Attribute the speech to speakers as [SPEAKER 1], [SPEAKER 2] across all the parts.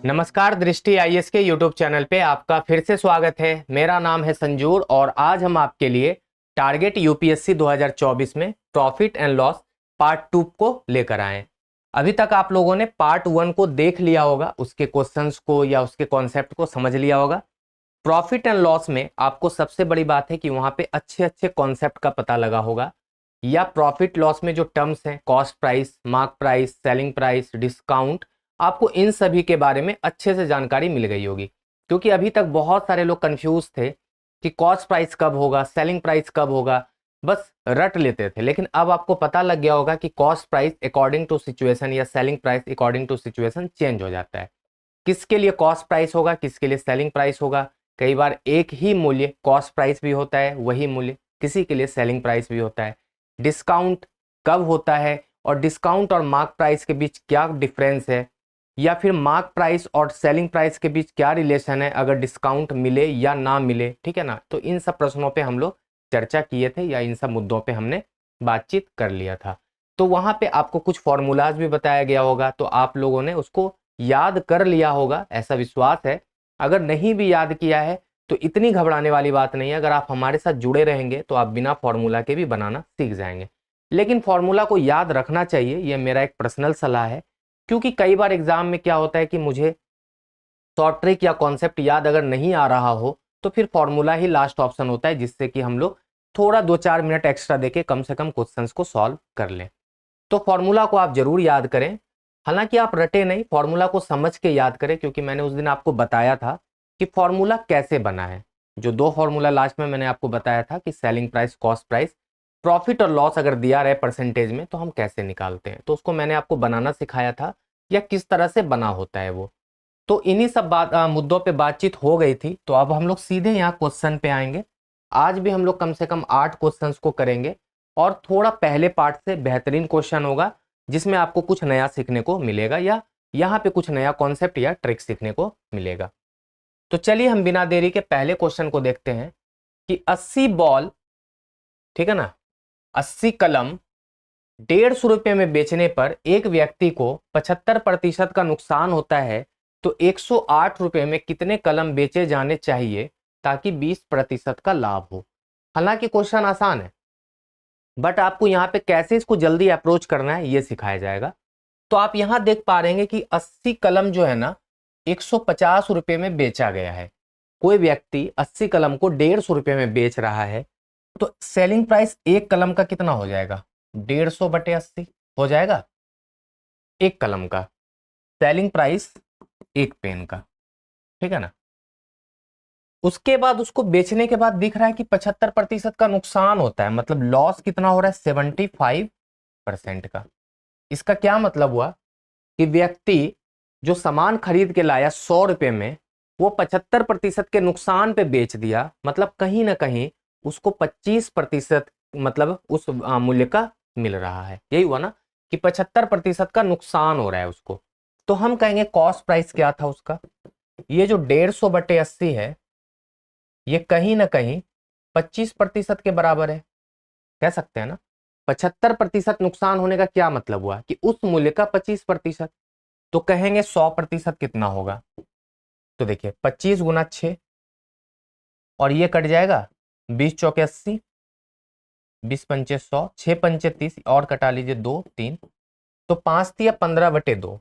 [SPEAKER 1] नमस्कार, दृष्टि आईएएस के यूट्यूब चैनल पे आपका फिर से स्वागत है। मेरा नाम है संजूर और आज हम आपके लिए टारगेट यूपीएससी 2024 में प्रॉफिट एंड लॉस पार्ट 2 को लेकर आए हैं। अभी तक आप लोगों ने पार्ट 1 को देख लिया होगा, उसके क्वेश्चंस को या उसके कॉन्सेप्ट को समझ लिया होगा। प्रॉफिट एंड लॉस में आपको सबसे बड़ी बात है कि वहाँ पे अच्छे अच्छे कॉन्सेप्ट का पता लगा होगा, या प्रॉफिट लॉस में जो टर्म्स हैं cost price, mark price, selling price, discount, आपको इन सभी के बारे में अच्छे से जानकारी मिल गई होगी। क्योंकि अभी तक बहुत सारे लोग कंफ्यूज थे कि कॉस्ट प्राइस कब होगा, सेलिंग प्राइस कब होगा, बस रट लेते थे। लेकिन अब आपको पता लग गया होगा कि cost price according to situation या selling price according to situation change हो जाता है। किसके लिए कॉस्ट प्राइस होगा, किसके लिए सेलिंग प्राइस होगा। कई बार एक ही मूल्य कॉस्ट प्राइस भी होता है, वही मूल्य किसी के लिए सेलिंग प्राइस भी होता है। डिस्काउंट कब होता है और डिस्काउंट और मार्क प्राइस के बीच क्या डिफरेंस है, या फिर मार्क प्राइस और सेलिंग प्राइस के बीच क्या रिलेशन है अगर डिस्काउंट मिले या ना मिले, ठीक है ना। तो इन सब प्रश्नों पे हम लोग चर्चा किए थे या इन सब मुद्दों पे हमने बातचीत कर लिया था। तो वहाँ पे आपको कुछ फॉर्मूलाज भी बताया गया होगा, तो आप लोगों ने उसको याद कर लिया होगा, ऐसा विश्वास है। अगर नहीं भी याद किया है तो इतनी घबराने वाली बात नहीं है। अगर आप हमारे साथ जुड़े रहेंगे तो आप बिना फॉर्मूला के भी बनाना सीख जाएंगे। लेकिन फॉर्मूला को याद रखना चाहिए, यह मेरा एक पर्सनल सलाह है। क्योंकि कई बार एग्जाम में क्या होता है कि मुझे शॉर्ट ट्रिक या कॉन्सेप्ट याद अगर नहीं आ रहा हो तो फिर फॉर्मूला ही लास्ट ऑप्शन होता है, जिससे कि हम लोग थोड़ा 2-4 मिनट एक्स्ट्रा देके कम से कम क्वेश्चंस को सॉल्व कर लें। तो फॉर्मूला को आप जरूर याद करें। हालांकि आप रटे नहीं, फॉर्मूला को समझ के याद करें, क्योंकि मैंने उस दिन आपको बताया था कि फॉर्मूला कैसे बना है। जो 2 फॉर्मूला लास्ट में मैंने आपको बताया था कि selling price, cost price, profit और लॉस अगर दिया रहे परसेंटेज में तो हम कैसे निकालते हैं, तो उसको मैंने आपको बनाना सिखाया था या किस तरह से बना होता है वो। तो इन्हीं सब मुद्दों पे बातचीत हो गई थी। तो अब हम लोग सीधे यहाँ क्वेश्चन पे आएंगे। आज भी हम लोग कम से कम 8 क्वेश्चंस को करेंगे और थोड़ा पहले पार्ट से बेहतरीन क्वेश्चन होगा, जिसमें आपको कुछ नया सीखने को मिलेगा या यहाँ पे कुछ नया कॉन्सेप्ट या ट्रिक सीखने को मिलेगा। तो चलिए हम बिना देरी के पहले क्वेश्चन को देखते हैं कि 80 बॉल, ठीक है ना, 80 कलम 150 रुपये में बेचने पर एक व्यक्ति को 75% का नुकसान होता है, तो 108 रुपये में कितने कलम बेचे जाने चाहिए ताकि 20% का लाभ हो। हालांकि क्वेश्चन आसान है, बट आपको यहाँ पे कैसे इसको जल्दी अप्रोच करना है ये सिखाया जाएगा। तो आप यहाँ देख पा रहे हैं कि 80 कलम जो है ना 150 रुपये में बेचा गया है। कोई व्यक्ति 80 कलम को 150 रुपये में बेच रहा है, तो सेलिंग प्राइस एक कलम का कितना हो जाएगा, 150/80 हो जाएगा एक कलम का सेलिंग प्राइस, एक पेन का, ठीक है ना। उसके बाद उसको बेचने के बाद दिख रहा है कि 75% का नुकसान होता है, मतलब लॉस कितना हो रहा है, 75% का। इसका क्या मतलब हुआ कि व्यक्ति जो सामान खरीद के लाया 100 रुपये में, वो 75% के नुकसान पे बेच दिया। मतलब कहीं ना कहीं उसको 25% मतलब उस मूल्य का मिल रहा है। यही हुआ ना कि 75% का नुकसान हो रहा है उसको। तो हम कहेंगे कॉस्ट प्राइस क्या था उसका, ये जो 150/80 है ये कहीं ना कहीं 25% के बराबर है, कह सकते हैं ना। 75% नुकसान होने का क्या मतलब हुआ कि उस मूल्य का 25%। तो कहेंगे 100% कितना होगा, तो देखिए 25 गुना 6 और ये कट जाएगा 20 चौके 80, 20 पंचे 100, 6 पंचे 30 और कटा लीजिए 2 3, तो 5 या 15/2।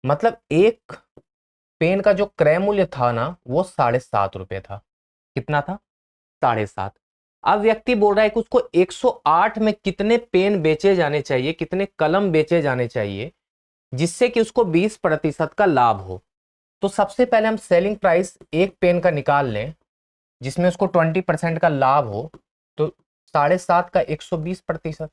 [SPEAKER 1] मतलब एक पेन का जो क्रय मूल्य था ना वो 7.5 रुपये था। कितना था, 7.5। अब व्यक्ति बोल रहा है कि उसको 108 में कितने पेन बेचे जाने चाहिए, कितने कलम बेचे जाने चाहिए जिससे कि उसको 20% का लाभ हो। तो सबसे पहले हम सेलिंग प्राइस एक पेन का निकाल लें जिसमें उसको 20% का लाभ हो। तो 7.5 का 120%,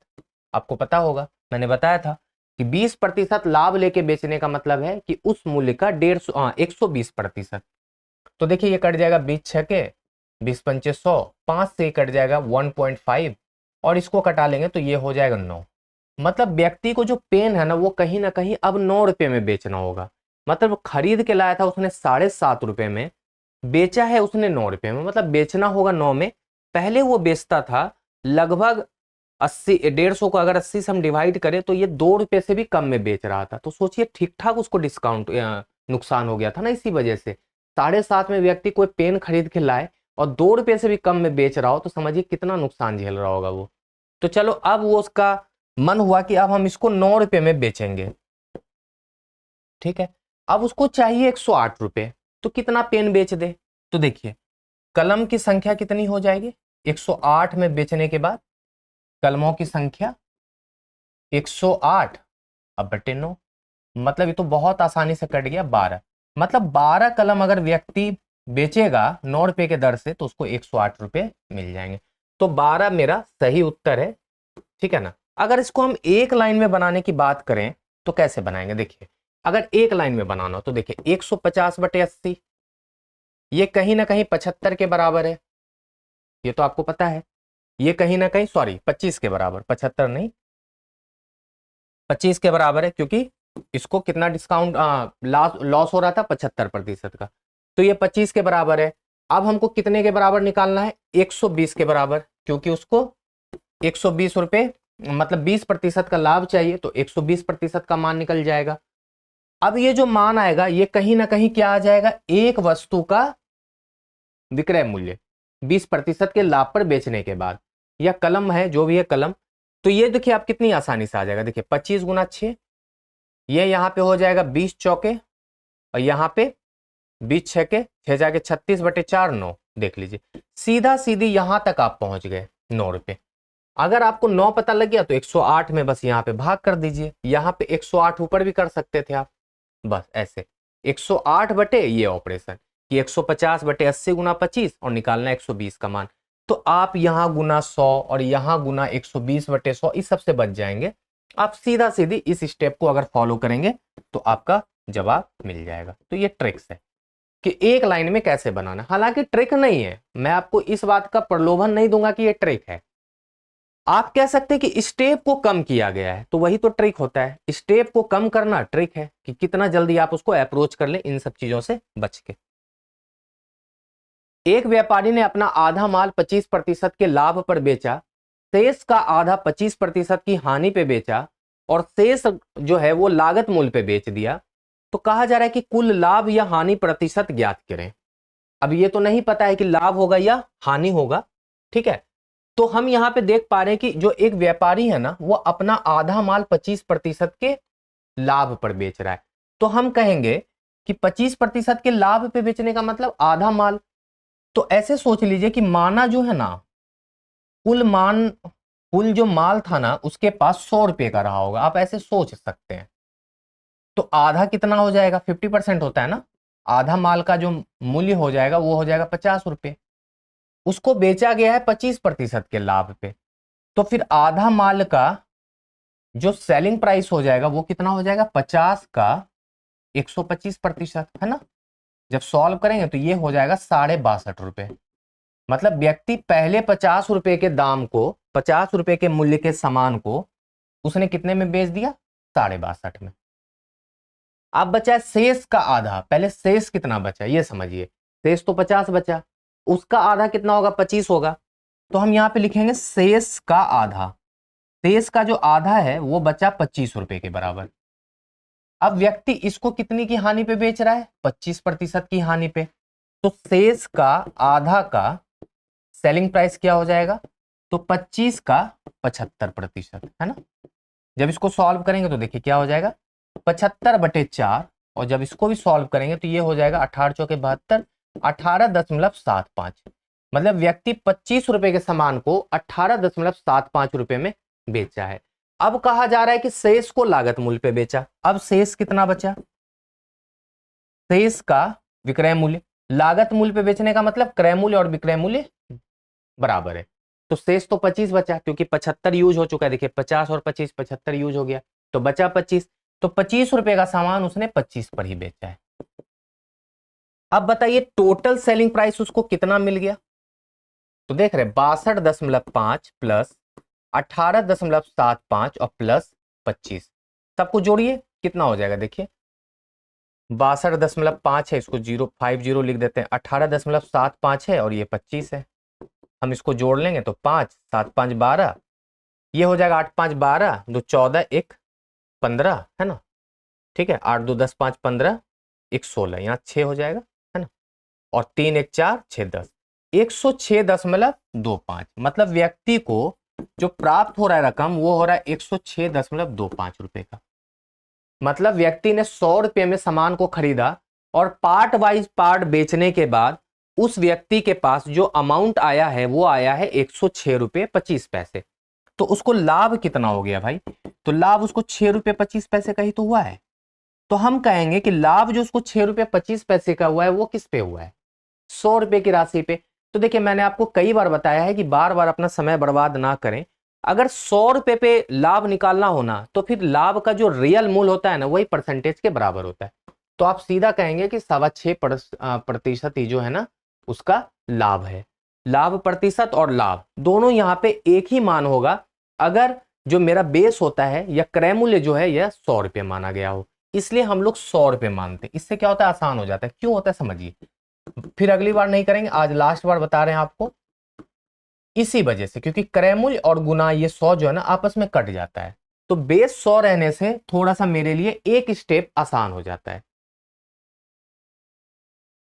[SPEAKER 1] आपको पता होगा मैंने बताया था कि 20% लाभ लेके बेचने का मतलब है कि उस मूल्य का 120%। तो देखिए ये कट जाएगा 20 छके 20 पंचे 100, 5 से कट जाएगा 1.5 और इसको कटा लेंगे तो ये हो जाएगा 9। मतलब व्यक्ति को जो पेन है ना वो कहीं ना कहीं अब 9 रुपये में बेचना होगा। मतलब खरीद के लाया था उसने 7.5 रुपये में, बेचा है उसने 9 रुपये में, मतलब बेचना होगा 9 में। पहले वो बेचता था लगभग 80, 150 को अगर 80 से हम डिवाइड करें तो ये 2 रुपये से भी कम में बेच रहा था। तो सोचिए ठीक ठाक उसको डिस्काउंट नुकसान हो गया था ना इसी वजह से। 7.5 में व्यक्ति कोई पेन खरीद के लाए और 2 रुपये से भी कम में बेच रहा हो तो समझिए कितना नुकसान झेल रहा होगा वो। तो चलो अब वो उसका मन हुआ कि अब हम इसको 9 रुपये में बेचेंगे, ठीक है। अब उसको चाहिए 108 रुपये, तो कितना पेन बेच दे? तो देखिए कलम की संख्या कितनी हो जाएगी 108 में बेचने के बाद, कलमों की संख्या 108 अब बटे 9, मतलब ये तो बहुत आसानी से कट गया 12। मतलब 12 कलम अगर व्यक्ति बेचेगा 9 रुपये के दर से तो उसको 108 रुपये मिल जाएंगे। तो 12 मेरा सही उत्तर है, ठीक है ना। अगर इसको हम एक लाइन में बनाने की बात करें तो कैसे बनाएंगे? देखिए अगर एक लाइन में बनाना हो तो देखिए 150 बटे 80, ये कहीं ना कहीं 75 के बराबर है, ये तो आपको पता है। ये कहीं ना कहीं 25 के बराबर, 75 नहीं 25 के बराबर है, क्योंकि इसको कितना डिस्काउंट लॉस हो रहा था 75% का, तो ये 25 के बराबर है। अब हमको कितने के बराबर निकालना है? 120 के बराबर, क्योंकि उसको 120 रुपये मतलब 20% का लाभ चाहिए, तो 120% का मान निकल जाएगा। अब ये जो मान आएगा ये कहीं ना कहीं क्या आ जाएगा? एक वस्तु का विक्रय मूल्य 20% के लाभ पर बेचने के बाद, या कलम है जो भी है कलम, तो ये देखिए आप कितनी आसानी से आ जाएगा। देखिए 25 गुना 6, ये यहाँ पे हो जाएगा 20 चौके, और यहाँ पे 20 छके 6 जाके 36 बटे 4 9, देख लीजिए सीधा सीधी यहां तक आप पहुंच गए 9 रुपये। अगर आपको 9 पता लग गया तो 108 में बस यहाँ पे भाग कर दीजिए, यहाँ पे 108 ऊपर भी कर सकते थे आप, बस ऐसे 108 बटे ये ऑपरेशन कि 150 बटे 80 गुना 25 और निकालना 120 का मान। तो आप यहाँ गुना 100 और यहाँ गुना 120 बटे 100 इस सबसे बच जाएंगे। आप सीधा सीधी इस स्टेप को अगर फॉलो करेंगे तो आपका जवाब मिल जाएगा। तो ये ट्रिक्स है कि एक लाइन में कैसे बनाना। हालांकि ट्रिक नहीं है, मैं आपको इस बात का प्रलोभन नहीं दूंगा कि ये ट्रिक है। आप कह सकते हैं कि स्टेप को कम किया गया है, तो वही तो ट्रिक होता है। स्टेप को कम करना ट्रिक है कि कितना जल्दी आप उसको अप्रोच कर ले इन सब चीजों से बच के। एक व्यापारी ने अपना आधा माल 25% के लाभ पर बेचा, शेष का आधा 25% की हानि पे बेचा और शेष जो है वो लागत मूल्य पे बेच दिया, तो कहा जा रहा है कि कुल लाभ या हानि प्रतिशत ज्ञात करें। अब ये तो नहीं पता है कि लाभ होगा या हानि होगा, ठीक है। तो हम यहां पे देख पा रहे हैं कि जो एक व्यापारी है ना वो अपना आधा माल 25% के लाभ पर बेच रहा है, तो हम कहेंगे कि 25% के लाभ पे बेचने का मतलब आधा माल। तो ऐसे सोच लीजिए कि माना जो है ना कुल जो माल था ना उसके पास 100 रुपए का रहा होगा, आप ऐसे सोच सकते हैं। तो आधा कितना हो जाएगा? 50% होता है ना, आधा माल का जो मूल्य हो जाएगा वो हो जाएगा 50 रुपए, उसको बेचा गया है 25% के लाभ पे, तो फिर आधा माल का जो सेलिंग प्राइस हो जाएगा वो कितना हो जाएगा? 50 का 125%, है ना। जब सॉल्व करेंगे तो ये हो जाएगा 62.5 रुपए। मतलब व्यक्ति पहले 50 रुपए के दाम को, 50 रुपए के मूल्य के सामान को उसने कितने में बेच दिया? 62.5 में। अब बचा शेष का आधा। पहले शेष कितना बचा ये समझिए, शेष तो 50 बचा, उसका आधा कितना होगा? 25 होगा। तो हम यहाँ पे लिखेंगे शेष का आधा, शेष का जो आधा है वो बचा 25 रुपए के बराबर। अब व्यक्ति इसको कितनी की हानि पे बेच रहा है? 25% की हानि पे। तो शेष का आधा का सेलिंग प्राइस क्या हो जाएगा? तो 25 का 75%, है ना। जब इसको सॉल्व करेंगे तो देखिए क्या हो जाएगा? 75 बटे 4, और जब इसको भी सॉल्व करेंगे तो ये हो जाएगा 18 चौके 72, 18.75। मतलब व्यक्ति 25 रुपए के सामान को 18.75 रुपए में बेचा है। अब कहा जा रहा है कि शेष को लागत मूल्य पे बेचा। अब शेष कितना बचा? शेष का विक्रय मूल्य, लागत मूल्य पे बेचने का मतलब क्रय मूल्य और विक्रय मूल्य बराबर है। तो शेष तो 25 बचा, क्योंकि 75 यूज हो चुका है। देखिए 50 और 25, 75 यूज हो गया, तो बचा 25। तो 25 रुपए का सामान उसने 25 पर ही बेचा है। अब बताइए टोटल सेलिंग प्राइस उसको कितना मिल गया? तो देख रहे 62.5 प्लस 18.75 और प्लस 25, सबको जोड़िए कितना हो जाएगा? देखिए 62.5 है, इसको 050 लिख देते हैं, 18.75 है और ये 25 है। हम इसको जोड़ लेंगे तो 5 7 5 12, ये हो जाएगा 8 5 12, 2 14, 1 15, है ना। ठीक है, 8 2 10 5 15, 116, यहाँ 6 हो जाएगा, है ना, और 3 1 4 6 10, 106.25, मतलब व्यक्ति को जो प्राप्त हो रहा है रकम वो हो रहा है 106.25 रुपए का। मतलब व्यक्ति ने 100 रुपये में सामान को खरीदा और पार्ट वाइज पार्ट बेचने के बाद उस व्यक्ति के पास जो अमाउंट आया है वो आया है 106.25 रुपए। तो उसको लाभ कितना हो गया भाई? तो लाभ उसको 6.25 रुपए का ही तो हुआ है। तो हम कहेंगे कि लाभ जो उसको 6.25 रुपए का हुआ है वो किस पे हुआ है? 100 रुपए की राशि पे। तो देखिए मैंने आपको कई बार बताया है कि बार बार अपना समय बर्बाद ना करें। अगर 100 रुपए पे लाभ निकालना होना तो फिर लाभ का जो रियल मूल्य होता है ना वही परसेंटेज के बराबर होता है। तो आप सीधा कहेंगे कि 6.25% ही जो है ना उसका लाभ है। लाभ प्रतिशत और लाभ दोनों यहाँ पे एक ही मान होगा अगर जो मेरा बेस होता है या क्रय मूल्य जो है यह 100 रुपये माना गया हो। इसलिए हम लोग 100 रुपये मानते हैं। इससे क्या होता है? आसान हो जाता है। क्यों होता है समझिए, फिर अगली बार नहीं करेंगे, आज लास्ट बार बता रहे हैं आपको। इसी वजह से, क्योंकि क्रय मूल्य और गुना ये 100 जो है ना आपस में कट जाता है, तो बेस 100 रहने से थोड़ा सा मेरे लिए एक स्टेप आसान हो जाता है।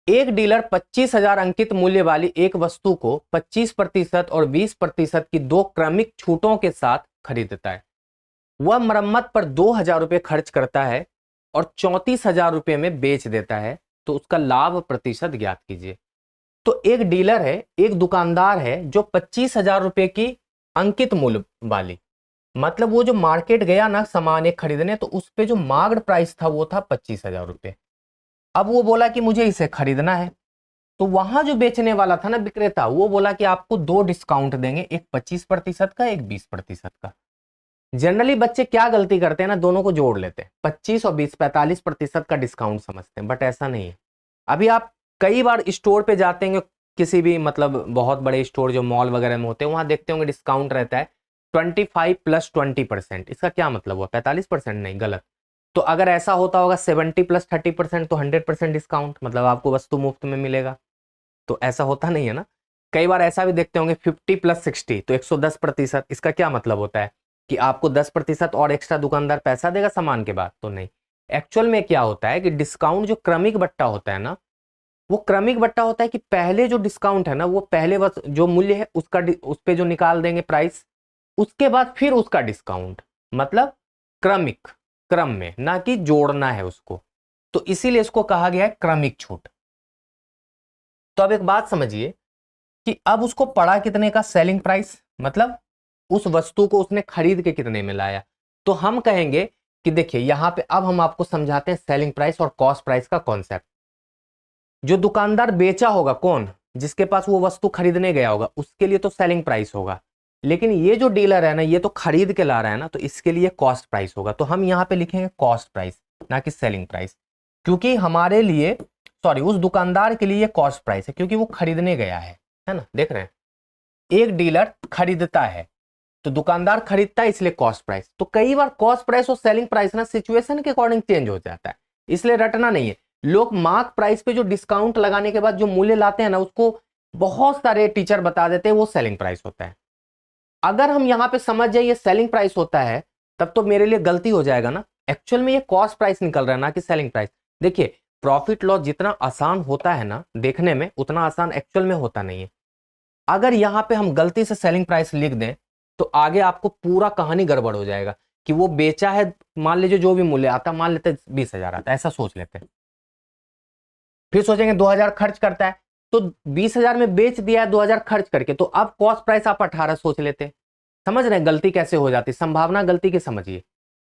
[SPEAKER 1] एक डीलर 25,000 अंकित मूल्य वाली एक वस्तु को 25% और 20% की दो क्रमिक छूटों के साथ खरीदता है। वह मरम्मत पर 2,000 रुपये खर्च करता है और 34,000 रुपये में बेच देता है। तो उसका लाभ प्रतिशत ज्ञात कीजिए। तो एक डीलर है, एक दुकानदार है जो 25,000 रुपये की अंकित मूल्य वाली, मतलब वो जो मार्केट गया ना सामान एक खरीदने, तो उस पे जो मार्क्ड प्राइस था वो था 25,000 रुपये। अब वो बोला कि मुझे इसे खरीदना है, तो वहां जो बेचने वाला था ना विक्रेता, वो बोला कि आपको दो डिस्काउंट देंगे, एक 25% का, एक 20% का। जनरली बच्चे क्या गलती करते हैं ना, दोनों को जोड़ लेते हैं, 25 और 20 45% का डिस्काउंट समझते हैं, बट ऐसा नहीं है। अभी आप कई बार स्टोर पे जाते हैं, किसी भी मतलब बहुत बड़े स्टोर जो मॉल वगैरह में होते हैं, वहां देखते होंगे डिस्काउंट रहता है 25 + 20%। इसका क्या मतलब हुआ? 45%? नहीं, गलत। तो अगर ऐसा होता होगा 70 + 30% तो 100% डिस्काउंट, मतलब आपको वस्तु मुफ्त में मिलेगा। तो ऐसा होता नहीं है ना। कई बार ऐसा भी देखते होंगे 50 + 60 तो 110%। इसका क्या मतलब होता है कि आपको 10% और एक्स्ट्रा दुकानदार पैसा देगा सामान के बाद? तो नहीं। एक्चुअल में क्या होता है कि डिस्काउंट जो क्रमिक बट्टा होता है ना, वो क्रमिक बट्टा होता है कि पहले जो डिस्काउंट है ना वो पहले जो मूल्य है उसका उस पे जो निकाल देंगे प्राइस, उसके बाद फिर उसका डिस्काउंट, मतलब क्रमिक, क्रम में, ना कि जोड़ना है उसको। तो इसीलिए इसको कहा गया है क्रमिक छूट। तो अब एक बात समझिए कि अब उसको पड़ा कितने का सेलिंग प्राइस, मतलब उस वस्तु को उसने खरीद के कितने में लाया। तो हम कहेंगे कि देखिए यहां पे अब हम आपको समझाते हैं सेलिंग प्राइस और कॉस्ट प्राइस का कॉन्सेप्ट। जो दुकानदार बेचा होगा, कौन? जिसके पास वो वस्तु खरीदने गया होगा, उसके लिए तो सेलिंग प्राइस होगा। लेकिन ये जो डीलर है ना, ये तो खरीद के ला रहा है ना, तो इसके लिए कॉस्ट प्राइस होगा। तो हम यहाँ पे लिखेंगे कॉस्ट प्राइस, ना कि सेलिंग प्राइस, क्योंकि हमारे लिए, सॉरी, उस दुकानदार के लिए ये कॉस्ट प्राइस है क्योंकि वो खरीदने गया है ना। देख रहे हैं, एक डीलर खरीदता है तो दुकानदार खरीदता है, इसलिए कॉस्ट प्राइस। तो कई बार कॉस्ट प्राइस और सेलिंग प्राइस ना सिचुएशन के अकॉर्डिंग चेंज हो जाता है, इसलिए रटना नहीं है। लोग मार्क प्राइस पे जो डिस्काउंट लगाने के बाद जो मूल्य लाते हैं ना, उसको बहुत सारे टीचर बता देते हैं वो सेलिंग प्राइस होता है। अगर हम यहाँ पे समझ जाए ये सेलिंग प्राइस होता है, तब तो मेरे लिए गलती हो जाएगा ना। एक्चुअल में ये कॉस्ट प्राइस निकल रहा है, ना कि सेलिंग प्राइस। देखिए प्रॉफिट लॉस जितना आसान होता है ना देखने में, उतना आसान एक्चुअल में होता नहीं है। अगर यहाँ पे हम गलती से सेलिंग प्राइस लिख दें तो आगे आपको पूरा कहानी गड़बड़ हो जाएगा कि वो बेचा है, मान लीजिए जो भी मूल्य आता, मान लेते 20,000 आता, ऐसा सोच लेते हैं। फिर सोचेंगे 2,000 खर्च करता है, तो 20,000 में बेच दिया है 2,000 खर्च करके, तो अब कॉस्ट प्राइस आप 18 सोच लेते। समझ रहे हैं गलती कैसे हो जाती, संभावना गलती की समझिए।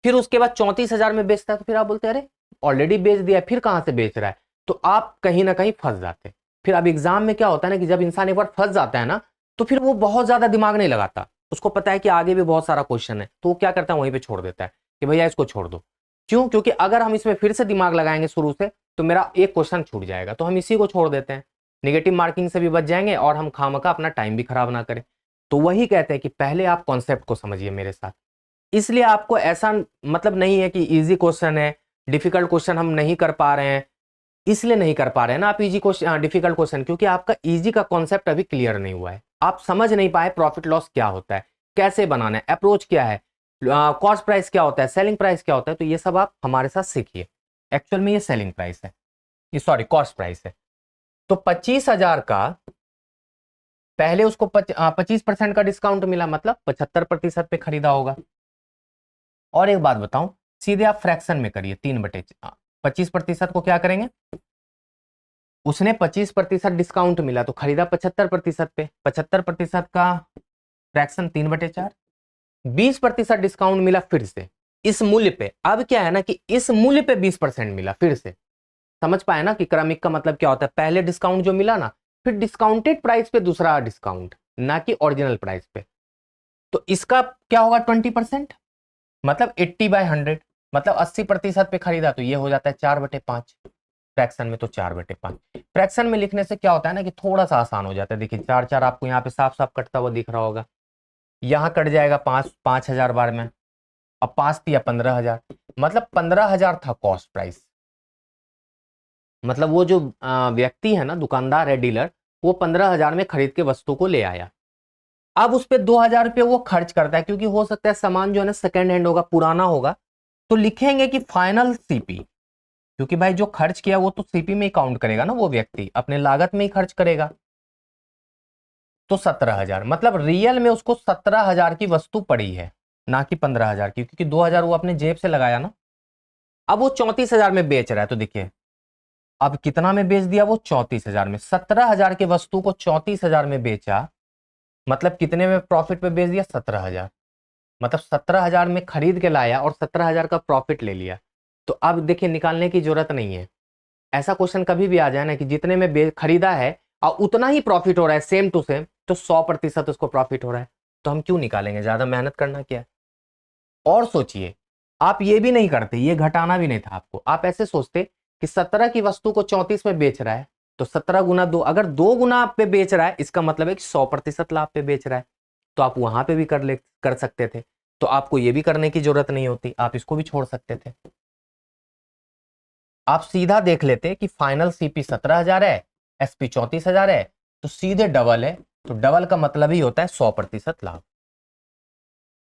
[SPEAKER 1] फिर उसके बाद 34,000 में बेचता है, तो फिर आप बोलते हैं अरे ऑलरेडी बेच दिया, फिर कहां से बेच रहा है? तो आप कहीं ना कहीं फंस जाते। फिर अब एग्जाम में क्या होता है ना कि जब इंसान एक बार फंस जाता है ना, तो फिर वो बहुत ज्यादा दिमाग नहीं लगाता, उसको पता है कि आगे भी बहुत सारा क्वेश्चन है, तो वो क्या करता है वहीं पे छोड़ देता है कि भैया इसको छोड़ दो। क्यों? क्योंकि अगर हम इसमें फिर से दिमाग लगाएंगे शुरू से तो मेरा एक क्वेश्चन छूट जाएगा, तो हम इसी को छोड़ देते हैं। निगेटिव मार्किंग से भी बच जाएंगे और हम खामखा अपना टाइम भी खराब ना करें। तो वही कहते हैं कि पहले आप कॉन्सेप्ट को समझिए मेरे साथ। इसलिए आपको ऐसा मतलब नहीं है कि इजी क्वेश्चन है, डिफिकल्ट क्वेश्चन हम नहीं कर पा रहे हैं, इसलिए नहीं कर पा रहे हैं ना आप इजी क्वेश्चन, डिफिकल्ट क्वेश्चन, क्योंकि आपका इजी का कॉन्सेप्ट अभी क्लियर नहीं हुआ है। आप समझ नहीं पाए प्रॉफिट लॉस क्या होता है, कैसे बनाना है, अप्रोच क्या है, कॉस्ट प्राइस क्या होता है, सेलिंग प्राइस क्या होता है। तो ये सब आप हमारे साथ सीखिए। एक्चुअल में ये सेलिंग प्राइस है। सॉरी कॉस्ट प्राइस है। तो 25,000 का पहले उसको 25% का डिस्काउंट मिला, मतलब 75% पे खरीदा होगा। और एक बात बताऊं, सीधे आप फ्रैक्शन में करिए, 3/25% को क्या करेंगे, उसने 25% डिस्काउंट मिला तो खरीदा 75% पे, 75% का फ्रैक्शन 3/4, 20% डिस्काउंट मिला फिर से इस मूल्य पे। अब क्या है ना कि इस मूल्य पे 20% मिला फिर से। समझ पाए ना कि क्रमिक का मतलब क्या होता है, पहले डिस्काउंट जो मिला ना, फिर डिस्काउंटेड प्राइस पे दूसरा डिस्काउंट, ना कि ओरिजिनल प्राइस पे। तो इसका क्या होगा 20%, मतलब 80/100, मतलब 80% पे खरीदा तो ये हो जाता है 4/5। फ्रैक्शन में तो 4/5। फ्रैक्शन में लिखने से क्या होता है ना कि थोड़ा सा आसान हो जाता है। देखिए 4 आपको यहाँ पे साफ साफ कटता हुआ दिख रहा होगा, यहाँ कट जाएगा 5,000 बार में, अब 5 या 15,000, मतलब 15,000 था कॉस्ट प्राइस। मतलब वो जो व्यक्ति है ना, दुकानदार है, डीलर, वो 15,000 में खरीद के वस्तु को ले आया। अब उस पर 2,000 रुपये वो खर्च करता है, क्योंकि हो सकता है सामान जो है ना सेकेंड हैंड होगा, पुराना होगा, तो लिखेंगे कि फाइनल सीपी, क्योंकि भाई जो खर्च किया वो तो सीपी में ही काउंट करेगा ना, वो व्यक्ति अपने लागत में ही खर्च करेगा। तो 17,000, मतलब रियल में उसको 17,000 की वस्तु पड़ी है, ना कि 15,000 की, क्योंकि 2,000 वो अपने जेब से लगाया ना। अब वो 34,000 में बेच रहा है, तो देखिए अब कितना में बेच दिया वो, 34,000 में। 17,000 की वस्तु को 34,000 में बेचा, मतलब कितने में प्रॉफिट पे बेच दिया, 17,000। मतलब 17,000 में खरीद के लाया और 17,000 का प्रॉफिट ले लिया। तो अब देखिए निकालने की जरूरत नहीं है। ऐसा क्वेश्चन कभी भी आ जाए ना कि जितने में खरीदा है और उतना ही प्रॉफिट हो रहा है सेम टू सेम, तो 100% उसको प्रॉफिट हो रहा है, तो हम क्यों निकालेंगे, ज्यादा मेहनत करना क्या है। और सोचिए, आप ये भी नहीं करते, ये घटाना भी नहीं था आपको, आप ऐसे सोचते कि 17 की वस्तु को 34 में बेच रहा है, तो 17 गुना 2, अगर 2 गुना आप पे बेच रहा है, इसका मतलब है कि 100% लाभ पे बेच रहा है, तो आप वहां पे भी कर सकते थे। तो आपको ये भी करने की जरूरत नहीं होती, आप इसको भी छोड़ सकते थे। आप सीधा देख लेते कि फाइनल सीपी 17,000 है, एसपी 34,000 है, तो सीधे डबल है। तो डबल का मतलब ही होता है 100% लाभ।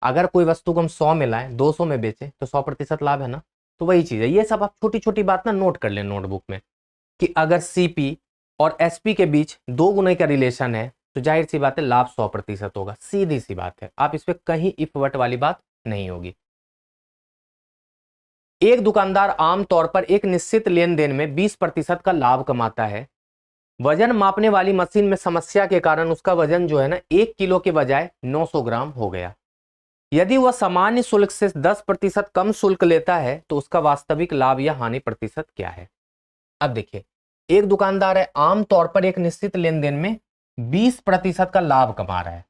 [SPEAKER 1] अगर कोई वस्तु को हम 100 में लाए, 200 में बेचे, तो 100% लाभ है ना। तो वही चीज है, ये सब आप छोटी छोटी बात ना नोट कर लें नोटबुक में, कि अगर सीपी और एसपी के बीच 2 गुने का रिलेशन है, तो जाहिर सी बात है लाभ 100% होगा, सीधी सी बात है। आप इस पे कहीं इफ वट वाली बात नहीं होगी। एक दुकानदार आमतौर पर एक निश्चित लेन देन में 20% का लाभ कमाता है। वजन मापने वाली मशीन में समस्या के कारण उसका वजन जो है ना 1 किलो के बजाय 900 ग्राम हो गया। यदि वह सामान्य शुल्क से 10% कम शुल्क लेता है, तो उसका वास्तविक लाभ या हानि प्रतिशत क्या है। अब देखिए, एक दुकानदार है, आमतौर पर एक निश्चित लेन देन में 20% का लाभ कमा रहा है,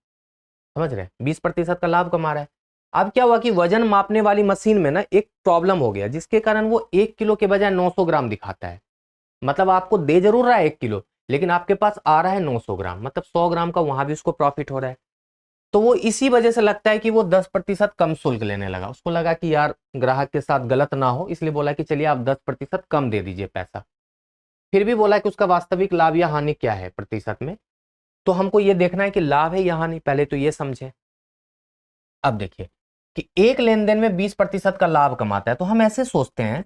[SPEAKER 1] समझ रहे हैं, 20% का लाभ कमा रहा है। अब क्या हुआ कि वजन मापने वाली मशीन में ना एक प्रॉब्लम हो गया, जिसके कारण वो 1 किलो के बजाय 900 ग्राम दिखाता है। मतलब आपको दे जरूर रहा है 1 किलो, लेकिन आपके पास आ रहा है 900 ग्राम, मतलब 100 ग्राम का वहां भी उसको प्रॉफिट हो रहा है। तो वो इसी वजह से लगता है कि वो 10% कम शुल्क लेने लगा। उसको लगा कि यार ग्राहक के साथ गलत ना हो, इसलिए बोला कि चलिए आप 10% कम दे दीजिए पैसा। फिर भी बोला कि उसका वास्तविक लाभ या हानि क्या है प्रतिशत में। तो हमको ये देखना है कि लाभ है या हानि, पहले तो ये समझे। अब देखिए कि एक लेन देन में 20% का लाभ कमाता है, तो हम ऐसे सोचते हैं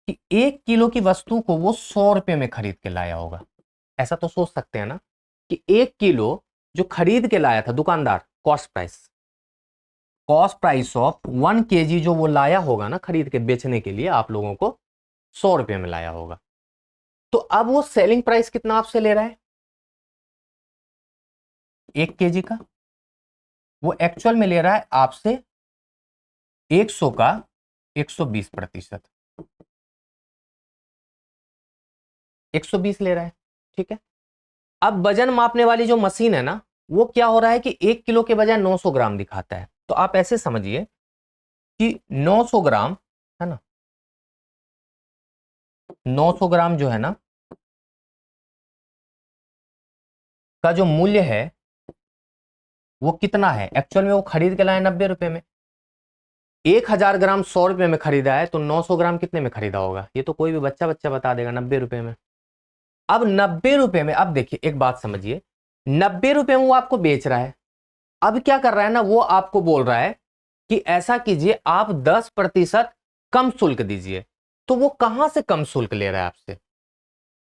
[SPEAKER 1] कि 1 किलो की वस्तु को वो 100 रुपए में खरीद के लाया होगा। ऐसा तो सोच सकते हैं ना कि 1 किलो जो खरीद के लाया था दुकानदार, कॉस्ट प्राइस ऑफ 1 kg जो वो लाया होगा ना खरीद के बेचने के लिए आप लोगों को, 100 रुपए में लाया होगा। तो अब वो सेलिंग प्राइस कितना आपसे ले रहा है 1 kg का, वो एक्चुअल में ले रहा है आपसे 100 का 120%, 120 ले रहा है, ठीक है। अब वजन मापने वाली जो मशीन है ना, वो क्या हो रहा है कि 1 किलो के बजाय 900 ग्राम दिखाता है। तो आप ऐसे समझिए कि 900 ग्राम है ना, 900 ग्राम जो है ना का जो मूल्य है वो कितना है, एक्चुअल में वो खरीद के लाए 90 रुपए में। 1,000 ग्राम 100 रुपए में खरीदा है, तो 900 ग्राम कितने में खरीदा होगा, ये तो कोई भी बच्चा बच्चा बता देगा, 90 रुपए में। अब 90 रुपए में, अब देखिए एक बात समझिए, 90 रुपए में वो आपको बेच रहा है। अब क्या कर रहा है ना, वो आपको बोल रहा है कि ऐसा कीजिए आप 10% कम शुल्क दीजिए। तो वो कहां से कम शुल्क ले रहा है आपसे,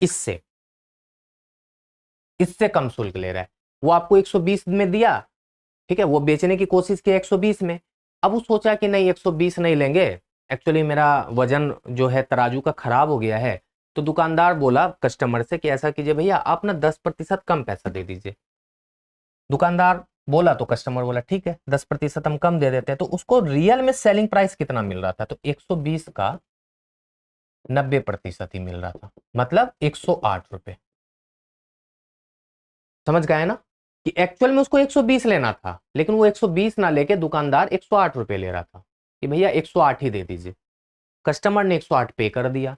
[SPEAKER 1] इससे कम शुल्क ले रहा है। वो आपको 120 में दिया, ठीक है, वो बेचने की कोशिश की 120 में। अब वो सोचा कि नहीं 120 नहीं लेंगे, एक्चुअली मेरा वजन जो है तराजू का खराब हो गया है। तो दुकानदार बोला कस्टमर से कि ऐसा कीजिए भैया, आप ना 10% कम पैसा दे दीजिए। दुकानदार बोला तो कस्टमर बोला ठीक है 10% हम कम दे देते हैं। तो उसको रियल में सेलिंग प्राइस कितना मिल रहा था, तो 120 का 90% ही मिल रहा था, मतलब 108 रुपए। समझ गए ना कि एक्चुअल में उसको 120 लेना था, लेकिन वो 120 ना लेके दुकानदार 108 रुपए ले रहा था कि भैया 108 ही दे दीजिए। कस्टमर ने 108 पे कर दिया।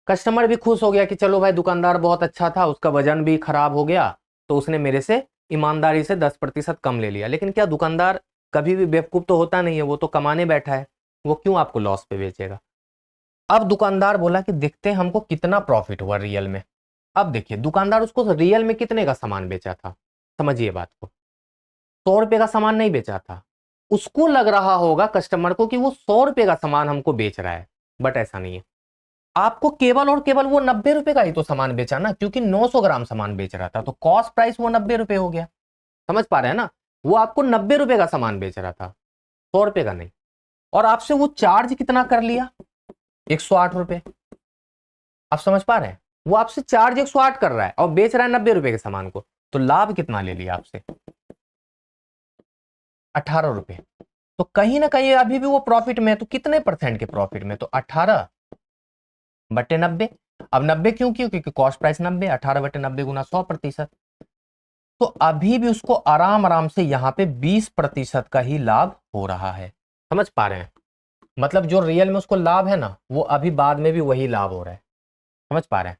[SPEAKER 1] कस्टमर भी खुश हो गया कि चलो भाई दुकानदार बहुत अच्छा था, उसका वजन भी खराब हो गया, तो उसने मेरे से ईमानदारी से 10% कम ले लिया। लेकिन क्या दुकानदार कभी भी बेवकूफ तो होता नहीं है, वो तो कमाने बैठा है, वो क्यों आपको लॉस पे बेचेगा। अब दुकानदार बोला कि देखते हैं हमको कितना प्रॉफिट हुआ रियल में। अब देखिए दुकानदार उसको रियल में कितने का सामान बेचा था, समझिए बात को। 100 रुपए का सामान नहीं बेचा था। उसको लग रहा होगा कस्टमर को कि वो 100 रुपए का सामान हमको बेच रहा है, बट ऐसा नहीं है। आपको केवल और केवल वो 90 रुपए का ही तो सामान बेचा ना, क्योंकि 900 ग्राम सामान बेच रहा था, तो कॉस्ट प्राइस वो 90 रुपए हो गया। समझ पा रहे हैं ना, वो आपको 90 रुपए का सामान बेच रहा था, 100 रुपए का नहीं। और आपसे वो चार्ज कितना कर लिया, 108 रुपए। आप समझ पा रहे हैं, वो आपसे चार्ज 108 कर रहा है और बेच रहा है 90 रुपए के सामान को, तो लाभ कितना ले लिया आपसे, 18 रुपए। तो कहीं ना कहीं अभी भी वो प्रॉफिट में है, तो कितने परसेंट के प्रॉफिट में, तो 18/90। अब 90 क्यों क्योंकि कॉस्ट प्राइस 90, 18/90 गुना 100%। तो अभी भी उसको आराम आराम से यहां पे 20% का ही लाभ हो रहा है। समझ पा रहे हैं, मतलब जो रियल में उसको लाभ है ना, वो अभी बाद में भी वही लाभ हो रहा है। समझ पा रहे हैं,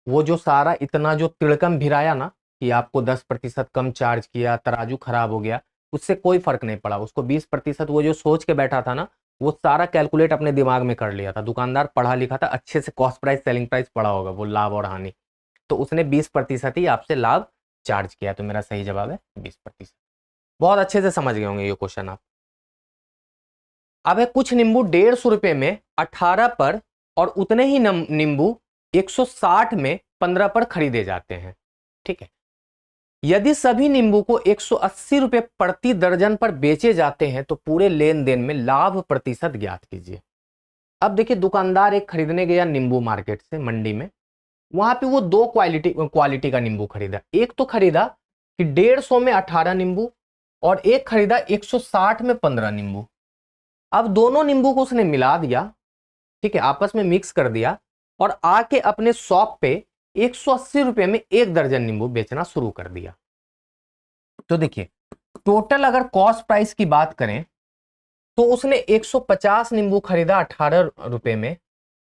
[SPEAKER 1] वो जो सारा इतना जो तिड़कम भिराया ना कि आपको 10% कम चार्ज किया, तराजू खराब हो गया, उससे कोई फर्क नहीं पड़ा। उसको 20% वो जो सोच के बैठा था ना, वो सारा कैलकुलेट अपने दिमाग में कर लिया था। दुकानदार पढ़ा लिखा था, अच्छे से कॉस्ट प्राइस सेलिंग प्राइस पढ़ा होगा, वो लाभ और हानि, तो उसने 20% ही आपसे लाभ चार्ज किया। तो मेरा सही जवाब है 20%। बहुत अच्छे से समझ गए होंगे ये क्वेश्चन आप। अब है कुछ नींबू 150 रुपए में 18 पर और उतने ही नींबू 160 में 15 पर खरीदे जाते हैं। ठीक है, यदि सभी नींबू को 180 रुपए प्रति दर्जन पर बेचे जाते हैं तो पूरे लेन देन में लाभ प्रतिशत ज्ञात कीजिए। अब देखिए दुकानदार एक खरीदने गया नींबू मार्केट से, मंडी में, वहां पे वो दो क्वालिटी का नींबू खरीदा। एक तो खरीदा कि 150 में 18 नींबू और एक खरीदा 160 में 15 नींबू। अब दोनों नींबू को उसने मिला दिया, ठीक है, आपस में मिक्स कर दिया और आके अपने शॉप पे 180 रुपए में 1 दर्जन नींबू बेचना शुरू कर दिया। तो देखिए टोटल अगर कॉस्ट प्राइस की बात करें तो उसने 150 नींबू खरीदा 18 रुपए में,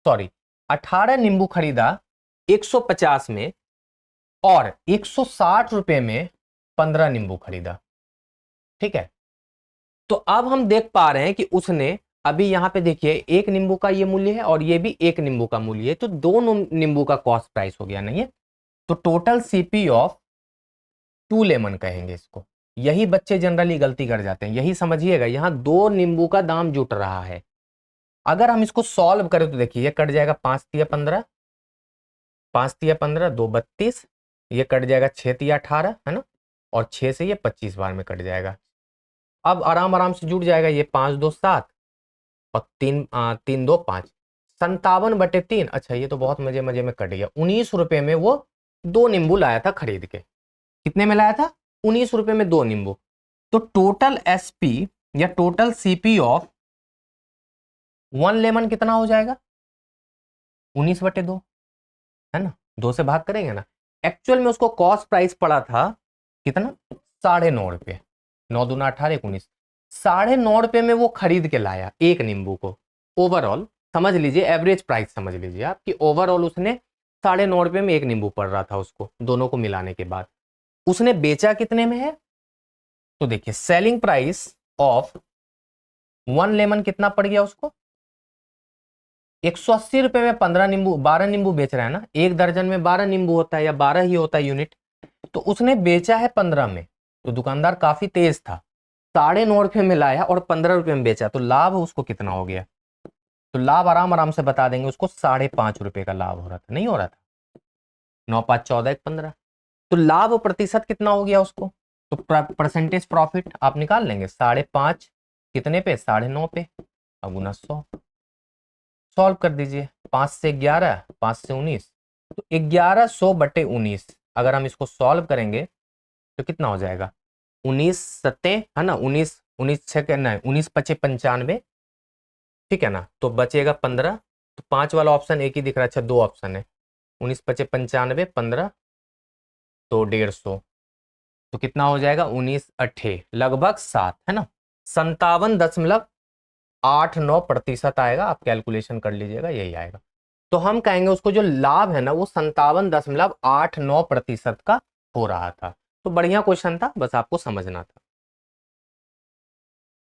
[SPEAKER 1] सॉरी 18 नींबू खरीदा 150 में और 160 रुपए में 15 नींबू खरीदा। ठीक है, तो अब हम देख पा रहे हैं कि उसने अभी यहां पे देखिए एक नींबू का ये मूल्य है और ये भी एक नींबू का मूल्य है, तो दोनों नींबू का कॉस्ट प्राइस हो गया, नहीं है, तो टोटल सीपी ऑफ 2 लेमन कहेंगे इसको। यही बच्चे जनरली गलती कर जाते हैं, यही समझिएगा, यहां 2 नींबू का दाम जुट रहा है। अगर हम इसको सॉल्व करें तो देखिए ये कट जाएगा 5×3=15, 5×3=15, 2 32, ये कट जाएगा 6×3=18, है ना, और 6 से ये 25 बार में कट जाएगा। अब आराम आराम से जुड़ जाएगा, ये 5×2 7 और 3×2 5, 57/3। अच्छा ये तो बहुत मजे मजे में कट गया। 19 रुपए में वो 2 नींबू लाया था खरीद के। कितने में लाया था, 19 रुपए में 2 नींबू। तो टोटल एसपी या टोटल सीपी ऑफ 1 लेमन कितना हो जाएगा, 19/2, है ना, 2 से भाग करेंगे ना। एक्चुअल में उसको कॉस्ट प्राइस पड़ा था कितना, 9.5 रुपए, 9×2 = 18, 19, 9.5 रुपए में वो खरीद के लाया एक नींबू को। ओवरऑल समझ लीजिए, एवरेज प्राइस समझ लीजिए आप कि ओवरऑल उसने 9.5 रुपए में एक नींबू पड़ रहा था उसको, दोनों को मिलाने के बाद उसने बेचा कितने में है। तो देखिए सेलिंग प्राइस ऑफ 1 लेमन कितना पड़ गया उसको, 180 रुपए में 15 नींबू, 12 नींबू बेच रहा है ना, एक दर्जन में 12 नींबू होता है या 12 ही होता है यूनिट, तो उसने बेचा है 15 में। तो दुकानदार काफी तेज था, 9.5 रुपए में लाया और 15 रुपए में बेचा, तो लाभ उसको कितना हो गया, तो लाभ आराम आराम से बता देंगे उसको, 5.5 रुपए का लाभ हो रहा था, नहीं हो रहा था? 9 5 14 1 15। तो लाभ प्रतिशत कितना हो गया उसको, तो परसेंटेज प्रॉफिट आप निकाल लेंगे 5.5 कितने पे, 9.5 पे, अब गुना 100। सॉल्व कर दीजिए, 5 से 11, 5 से 19, तो 1100/19 अगर हम इसको सॉल्व करेंगे तो कितना हो जाएगा, 19 सत्ते है ना, 19 19 छः नहीं, 19 पचे 95, ठीक है ना, तो बचेगा 15। तो 5 वाला ऑप्शन एक ही दिख रहा है, अच्छा 2 ऑप्शन है, 19 पचे 95, 15 तो 150, तो कितना हो जाएगा, 19 अट्ठे लगभग 7 है ना, 57.89% आएगा। आप कैलकुलेशन कर लीजिएगा, यही आएगा। तो हम कहेंगे उसको जो लाभ है ना वो 57.89% का हो रहा था। तो बढ़िया क्वेश्चन था, बस आपको समझना था।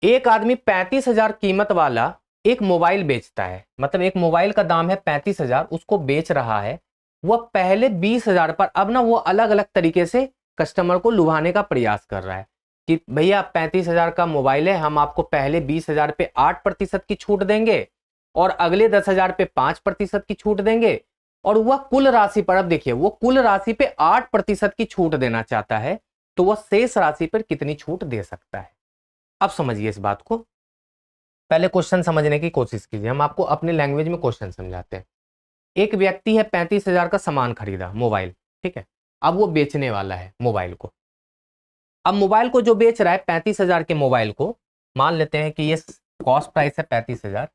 [SPEAKER 1] एक आदमी 35,000 कीमत वाला एक मोबाइल बेचता है, मतलब एक मोबाइल का दाम है 35,000, उसको बेच रहा है। वह पहले 20,000 पर अब ना वो अलग अलग तरीके से कस्टमर को लुभाने का प्रयास कर रहा है कि भैया 35,000 का मोबाइल है, हम आपको पहले 20,000 पे 8% की छूट देंगे और अगले 10,000 पे 5% की छूट देंगे, और वह कुल राशि पर, अब देखिए वो कुल राशि पे 8% की छूट देना चाहता है, तो वह शेष राशि पर कितनी छूट दे सकता है। अब समझिए इस बात को, पहले क्वेश्चन समझने की कोशिश कीजिए, हम आपको अपने लैंग्वेज में क्वेश्चन समझाते हैं। एक व्यक्ति है 35,000 का सामान खरीदा, मोबाइल, ठीक है, अब वो बेचने वाला है मोबाइल को। अब मोबाइल को जो बेच रहा है 35,000 के मोबाइल को, मान लेते हैं कि ये कॉस्ट प्राइस है 35,000।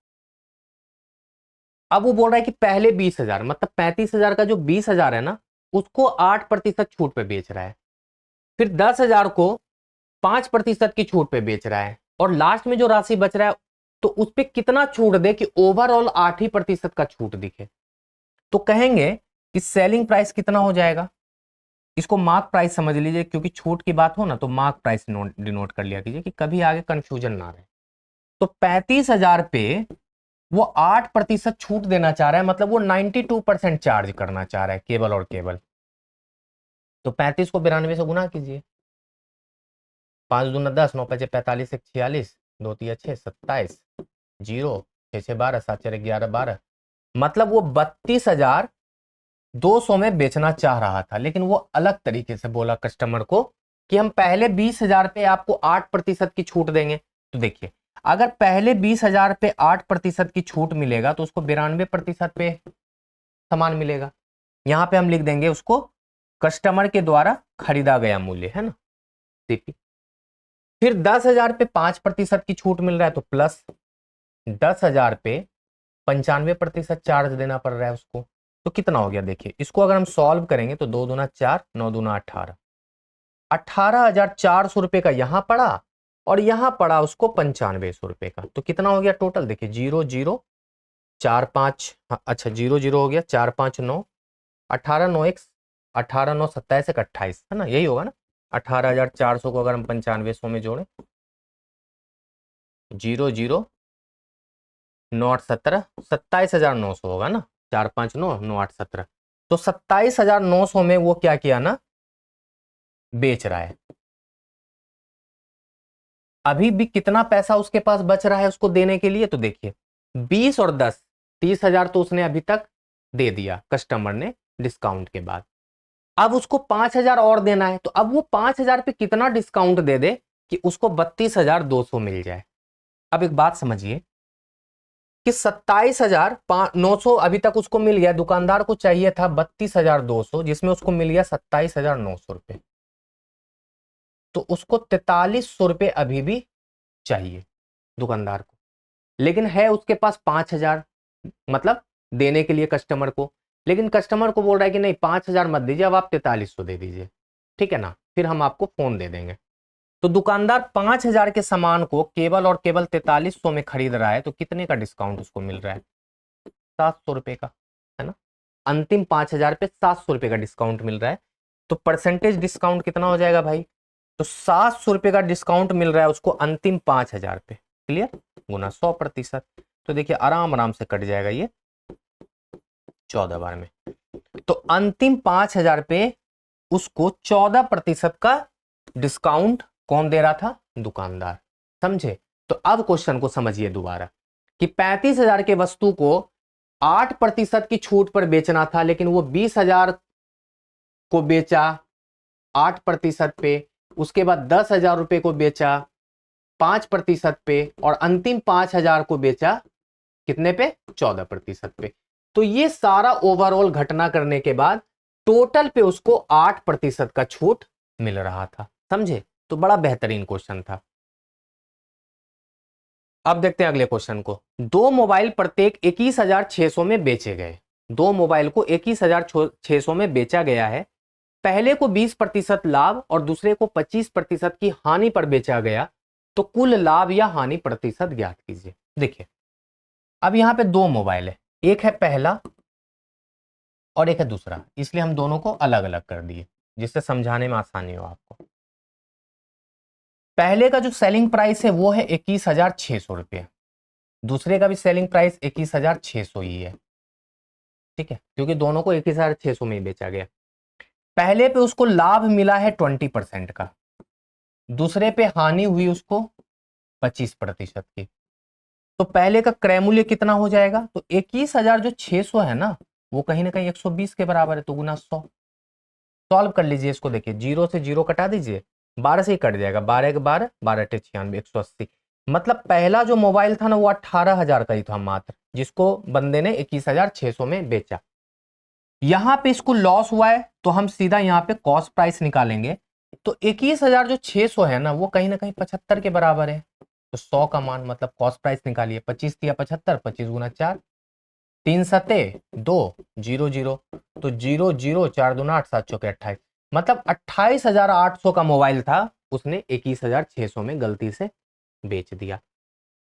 [SPEAKER 1] अब वो बोल रहा है कि पहले 20,000, मतलब 35,000 का जो 20,000 है ना उसको 8% छूट पे बेच रहा है, फिर 10,000 को 5% की छूट पे बेच रहा है, और लास्ट में जो राशि बच रहा है तो उस पर कितना छूट दे कि ओवरऑल 8% का छूट दिखे। तो कहेंगे कि सेलिंग प्राइस कितना हो जाएगा, इसको मार्क प्राइस समझ लीजिए, क्योंकि छूट की बात हो ना तो मार्क प्राइस डिनोट कर लिया कीजिए कि कभी आगे कंफ्यूजन ना रहे। तो 35,000 पे वो 8% छूट देना चाह रहा है, मतलब वो 92% चार्ज करना चाह रहा है केवल और केवल। तो 35 को 92 से गुना कीजिए, 5 दूना 10, 9 पचे 45, 1 46, 2 तिया 6 27, 0 6 6 12, 7 4 11 12, मतलब वो 32,200 में बेचना चाह रहा था, लेकिन वो अलग तरीके से बोला कस्टमर को कि हम पहले 20,000 पे आपको 8% की छूट देंगे। तो देखिए अगर पहले 20,000 पे 8% की छूट मिलेगा तो उसको 92% पे सामान मिलेगा। यहां पे हम लिख देंगे उसको कस्टमर के द्वारा खरीदा गया मूल्य, है ना, सीपी। फिर 10,000 पे 5% की छूट मिल रहा है तो प्लस 10,000 पे 95% चार्ज देना पड़ रहा है उसको। तो कितना हो गया, देखिए इसको अगर हम सॉल्व करेंगे तो 2 दूना 4, 9 दूना 18, 18,400 रुपए का यहां पड़ा और यहां पड़ा उसको 9500 रुपए का। तो कितना हो गया टोटल, देखिए 0 0 4 5, अच्छा 0 0 हो गया, 4 5 9, 18 9 1, 18 9 27 1 28, है ना, यही होगा ना। 18,400 को अगर हम 9500 में जोड़ें, 0 0 9 8 17, 27,900 होगा ना, 4 5 9 9 8 17, तो 27,900 में वो क्या किया ना, बेच रहा है। अभी भी कितना पैसा उसके पास बच रहा है उसको देने के लिए, तो देखिए 20 और 10 30,000 तो उसने अभी तक दे दिया कस्टमर ने डिस्काउंट के बाद। अब उसको 5,000 और देना है, तो अब वो 5,000 पे कितना डिस्काउंट दे दे कि उसको 32,200 मिल जाए। अब एक बात समझिए कि 27,900 अभी तक उसको मिल गया, दुकानदार को चाहिए था 32,200, जिसमें उसको मिल गया 27,900 रुपए, तो उसको 4300 रुपए अभी भी चाहिए दुकानदार को, लेकिन है उसके पास 5,000 मतलब देने के लिए कस्टमर को, लेकिन कस्टमर को बोल रहा है कि नहीं 5,000 मत दीजिए, अब आप 4300 दे दीजिए, ठीक है ना, फिर हम आपको फोन दे देंगे। तो दुकानदार 5,000 के सामान को केवल और केवल 4300 में खरीद रहा है, तो कितने का डिस्काउंट उसको मिल रहा है, 700 रुपए का, है ना। अंतिम 5,000 पे 700 रुपए का डिस्काउंट मिल रहा है, तो परसेंटेज डिस्काउंट कितना हो जाएगा भाई, तो 700 रुपए का डिस्काउंट मिल रहा है उसको अंतिम 5,000 पे, क्लियर, गुना 100%। तो देखिए आराम आराम से कट जाएगा ये 14 बार में। तो अंतिम 5,000 पे उसको 14% का डिस्काउंट कौन दे रहा था, दुकानदार, समझे। तो अब क्वेश्चन को समझिए दोबारा, कि 35,000 के वस्तु को 8% की छूट पर बेचना था, लेकिन वो 20,000 को बेचा 8% पे, उसके बाद 10,000 रुपए को बेचा 5% पे, और अंतिम 5,000 को बेचा कितने पे? 14% पे। तो ये सारा ओवरऑल घटना करने के बाद टोटल पे उसको 8% का छूट मिल रहा था। समझे? तो बड़ा बेहतरीन क्वेश्चन था। अब देखते हैं अगले क्वेश्चन को। दो मोबाइल प्रत्येक 21,600 में बेचे गए। दो मोबाइल को 21,600 में बेचा गया है। पहले को 20% लाभ और दूसरे को 25% की हानि पर बेचा गया, तो कुल लाभ या हानि प्रतिशत ज्ञात कीजिए। देखिए, अब यहां पे दो मोबाइल है, एक है पहला और एक है दूसरा, इसलिए हम दोनों को अलग अलग कर दिए जिससे समझाने में आसानी हो आपको। पहले का जो सेलिंग प्राइस है वो है 21,600 रुपये, दूसरे का भी सेलिंग प्राइस 21,600 ही है। ठीक है, क्योंकि दोनों को 21,600 में ही बेचा गया। पहले पे उसको लाभ मिला है 20% का, दूसरे पे हानि हुई उसको 25% की। तो पहले का क्रय मूल्य कितना हो जाएगा? तो 21,000 जो 600 है ना, वो कहीं ना कहीं 120 के बराबर है, तो गुना 100। सॉल्व कर लीजिए इसको। देखिए, 0 से 0 कटा दीजिए, 12 से ही कट जाएगा, 12 के 12, 12 टे 96, 180। मतलब पहला जो मोबाइल था ना वो 18,000 का ही था मात्र, जिसको बंदे ने 21,600 में बेचा। यहां पे इसको लॉस हुआ है, तो हम सीधा यहाँ पे कॉस्ट प्राइस निकालेंगे। तो 21,600 है ना, वो कहीं ना कहीं 75 के बराबर है, तो 100 का मान मतलब कॉस्ट प्राइस निकालिए। 25 या 75, 25 गुना 4, 3 सते 2, 0 0, तो 0 0, 4 दूना 8, 7 चौके 28, मतलब 28,800 का मोबाइल था, उसने 21,600 में गलती से बेच दिया।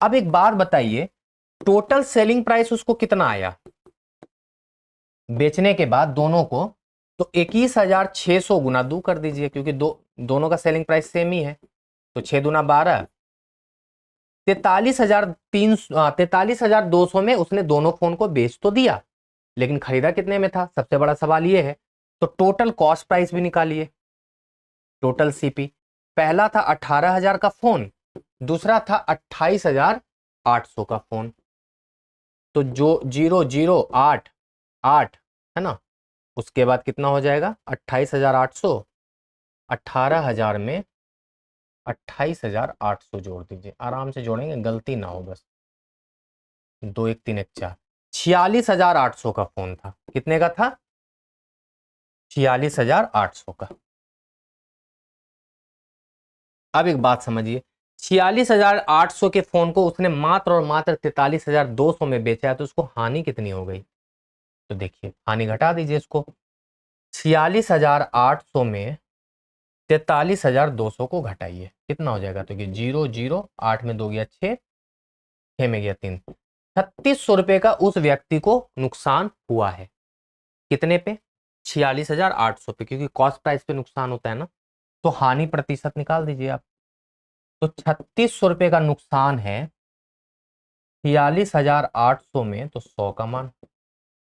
[SPEAKER 1] अब एक बात बताइए, टोटल सेलिंग प्राइस उसको कितना आया बेचने के बाद दोनों को? तो 21,600 गुना 2 कर दीजिए, क्योंकि दोनों का सेलिंग प्राइस सेम ही है, तो 6 दूना 12, 43,200 में उसने दोनों फोन को बेच तो दिया, लेकिन खरीदा कितने में था? सबसे बड़ा सवाल ये है। तो टोटल कॉस्ट प्राइस भी निकालिए, टोटल सीपी। पहला था 18,000 का फोन, दूसरा था 28,800 का फोन। तो जो 0 0 8 8 है ना, उसके बाद कितना हो जाएगा? 28,800, 18,000 में 28,800 जोड़ दीजिए, आराम से जोड़ेंगे, गलती ना हो बस। 2 1 3 1 4, 46,800 का फोन था। कितने का था? 46,800 का। अब एक बात समझिए, 46,800 के फोन को उसने मात्र और मात्र 43,200 में बेचा है, तो उसको हानि कितनी हो गई? तो देखिए, हानि घटा दीजिए इसको। 46,800 में 43,200 को घटाइए, कितना हो जाएगा? तो 0 0, 8 में 2 गया 6, 6 में गया 3, 3600 रुपए का उस व्यक्ति को नुकसान हुआ है। कितने पे? 46,800 पे, क्योंकि कॉस्ट प्राइस पे नुकसान होता है ना। तो हानि प्रतिशत निकाल दीजिए आप। तो 3600 रुपए का नुकसान है 46,800 में, तो 100 का मान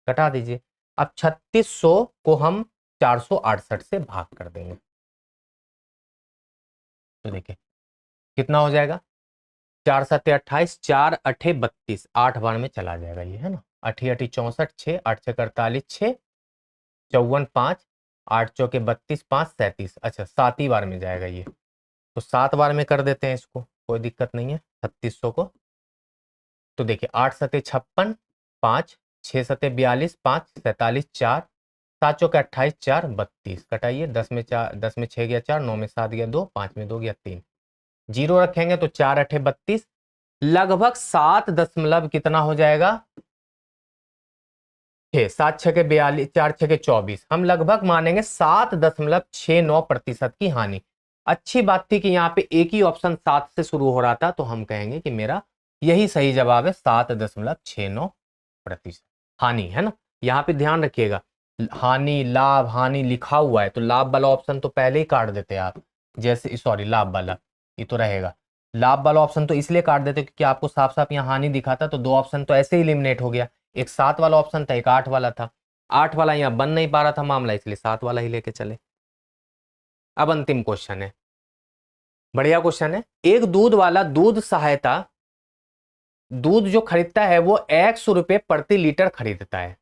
[SPEAKER 1] घटा दीजिए। अब 3600 को हम 468 से भाग कर देंगे, तो देखिए कितना हो जाएगा? 4 सत्ते 28, 4 अठे 32, 8 बार में चला जाएगा ये, है ना। 8 8 64, 6 8 6 48, 6 54 5, 8 चौके 32, 5 37, अच्छा 7 ही बार में जाएगा ये, तो 7 बार में कर देते हैं इसको, कोई दिक्कत नहीं है 3600 को। तो देखिए 8 सत्ते 56, 5 6 सत्ते 42, 5 47, 4 7 चौके 28, 4 32, कटाइए। 10 में 4, 10 में 6 गया 4, 9 में 7 गया 2, 5 में 2 गया 3, जीरो रखेंगे तो 4 अठे 32, लगभग 7 दशमलव कितना हो जाएगा? 6, 7 छके 42, 4 छके 24, हम लगभग मानेंगे 7.69% की हानि। अच्छी बात थी कि यहाँ पे एक ही ऑप्शन 7 से शुरू हो रहा था, तो हम कहेंगे कि मेरा यही सही जवाब है, 7.69% हानि, है ना। यहाँ पे ध्यान रखिएगा, हानि लाभ हानि लिखा हुआ है, तो लाभ वाला ऑप्शन तो पहले ही काट देते आप, जैसे सॉरी लाभ वाला ये तो रहेगा। लाभ वाला ऑप्शन तो इसलिए काट देते क्योंकि आपको साफ साफ यहाँ हानि दिखा था, तो 2 ऑप्शन तो ऐसे ही एलिमिनेट हो गया। एक 7 वाला ऑप्शन था, एक 8 वाला था, 8 वाला यहाँ बन नहीं पा रहा था मामला, इसलिए 7 वाला ही लेके चले। अब अंतिम क्वेश्चन है, बढ़िया क्वेश्चन है। एक दूध वाला दूध सहायता दूध जो खरीदता है वो 100 रुपये प्रति लीटर खरीदता है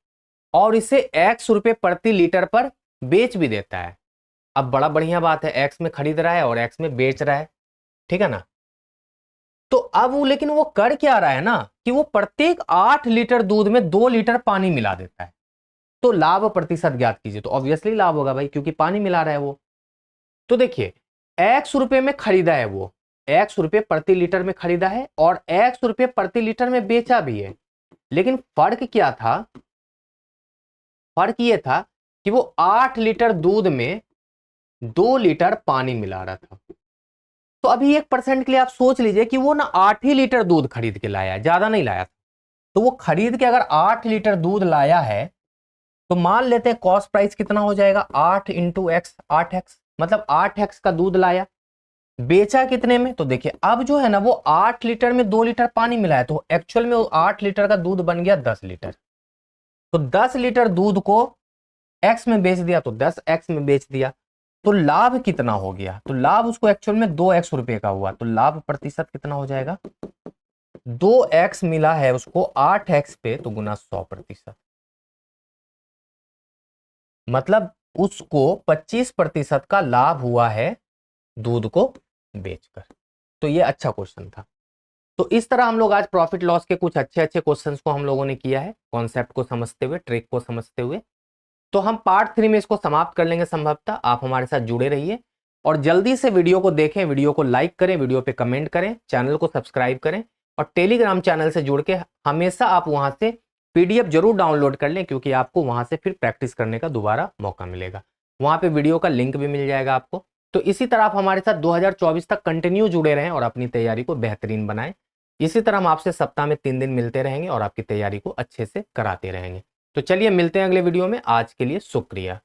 [SPEAKER 1] और इसे 100 रुपये प्रति लीटर पर बेच भी देता है। अब बड़ा बढ़िया बात है, एक्स में खरीद रहा है और एक्स में बेच रहा है, ठीक है ना। तो अब वो, लेकिन वो कर क्या रहा है ना कि वो प्रत्येक 8 लीटर दूध में 2 लीटर पानी मिला देता है। तो लाभ प्रतिशत ज्ञात कीजिए, तो ऑब्वियसली लाभ होगा भाई, क्योंकि पानी मिला रहा है वो। तो देखिए 100 रुपये में खरीदा है वो, 100 रुपये प्रति लीटर में खरीदा है और 100 रुपये प्रति लीटर में बेचा भी है। लेकिन फर्क क्या था, फर्क ये था कि वो 8 लीटर दूध में 2 लीटर पानी मिला रहा था। तो अभी 1% के लिए आप सोच लीजिए कि वो ना 8 ही लीटर दूध खरीद के लाया है, ज्यादा नहीं लाया था। तो वो खरीद के अगर 8 लीटर दूध लाया है तो मान लेते हैं कॉस्ट प्राइस कितना हो जाएगा, 8 इंटू एक्स, 8x, मतलब 8x का दूध लाया। बेचा कितने में, तो देखिए अब जो है ना वो 8 लीटर में 2 लीटर पानी मिला है, तो एक्चुअल में वो 8 लीटर का दूध बन गया 10 लीटर। तो 10 लीटर दूध को x में बेच दिया, तो 10x में बेच दिया। तो लाभ कितना हो गया, तो लाभ उसको एक्चुअल में 2x रुपए का हुआ। तो लाभ प्रतिशत कितना हो जाएगा, 2x मिला है उसको 8x पे, तो गुना 100%, मतलब उसको 25% का लाभ हुआ है दूध को बेचकर। तो ये अच्छा क्वेश्चन था। तो इस तरह हम लोग आज प्रॉफिट लॉस के कुछ अच्छे अच्छे क्वेश्चंस को हम लोगों ने किया है, कॉन्सेप्ट को समझते हुए, ट्रिक को समझते हुए। तो हम पार्ट 3 में इसको समाप्त कर लेंगे संभवतः। आप हमारे साथ जुड़े रहिए और जल्दी से वीडियो को देखें, वीडियो को लाइक करें, वीडियो पे कमेंट करें, चैनल को सब्सक्राइब करें और टेलीग्राम चैनल से जुड़ के हमेशा आप वहां से पीडीएफ जरूर डाउनलोड कर लें, क्योंकि आपको वहां से फिर प्रैक्टिस करने का दोबारा मौका मिलेगा। वहां पे वीडियो का लिंक भी मिल जाएगा आपको। तो इसी तरह आप हमारे साथ 2024 तक कंटिन्यू जुड़े रहें और अपनी तैयारी को बेहतरीन बनाएं। इसी तरह हम आपसे सप्ताह में 3 दिन मिलते रहेंगे और आपकी तैयारी को अच्छे से कराते रहेंगे। तो चलिए मिलते हैं अगले वीडियो में। आज के लिए शुक्रिया।